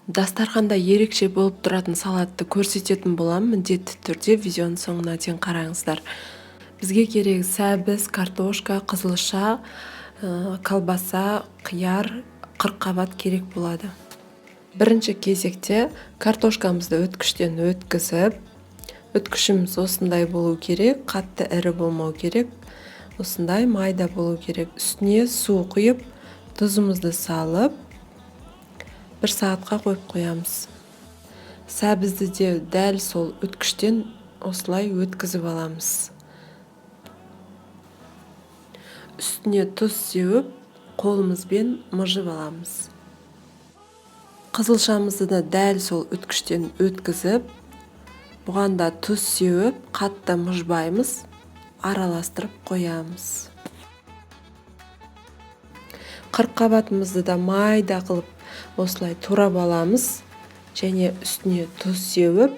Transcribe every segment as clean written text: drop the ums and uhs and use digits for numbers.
Дастарханда ерекше болып тұратын салатты көрсететін боламын, міндетті түрде видеоның соңына дейін қараңыздар. Бізге керек сәбіз, картошка, қызылша, колбаса, қияр, қырыққабат керек болады. Бірінші кезекте картошкамызды өткіштен өткізіп, өткішіміз осындай болу керек, қатты ірі болмау керек, осындай майда болу керек. Үстіне су құйып, тұзымызды салып, 1 сағатқа қойып қоямыз. Сәбізді де дәл сол өткіштен осылай өткізіп аламыз. Үстіне тұз сеуіп, қолымызбен мыжып аламыз. Қызылшамызды да дәл сол өткіштен өткізіп, бұған да тұз сеуіп, қатты мыжбаймыз, араластырып қоямыз. Қырыққабатымызды да майда қылып осылай турап аламыз, және үстіне тұз сеуіп,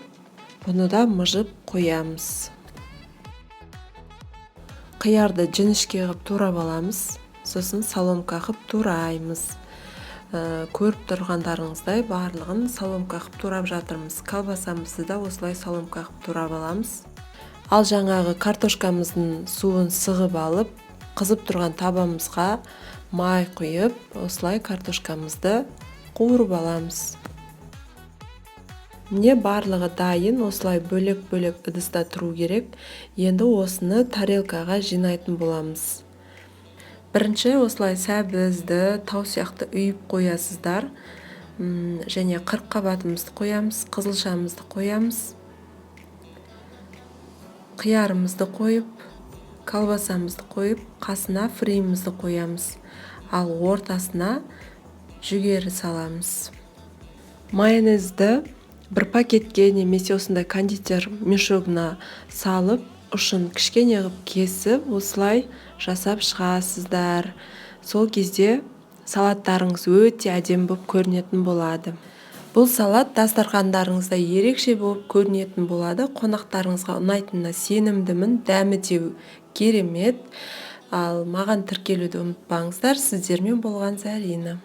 бұны да мыжып қоямыз. Қиярды жіңішке қылып турап аламыз, сосын соломка қылып тураймыз. Көріп тұрғандарыңыздай барлығын соломка қылып турап жатырмыз. Колбасамызды да осылай соломка қылып турап аламыз. Ал жаңағы картошкамыздың суын сығып алып, қызып тұрған табамызға май құйып, осылай картошкамызды қуырып аламыз. Міне барлығы дайын, осылай бөлек-бөлек ыдыста тұру керек. Енді осыны тарелкаға жинайтын боламыз. Бірінші осылай сәбізді, тау сияқты үйіп қоясыздар. Және қырыққабатымызды қоямыз, қызылшамызды қоямыз. Қиярымызды қойып, колбасамызды қойып, қасына фреймізді қоямыз. Ал ортасына жүгері саламыз. Майонезді бір пакетке немесе осындай кондитер мешогына салып, ұшын кішкене қылып кесіп, осылай жасап шығасыздар. Сол кезде салаттарыңыз өте әдемі болып көрінетін болады. Бұл салат дастархандарыңызда ерекше болып көрінетін болады. Қонақтарыңызға ұнайтынына сенімдімін. Дәмі де керемет. Ал маған тіркелуді ұмытпаңыздар. Сіздермен болған Зарина.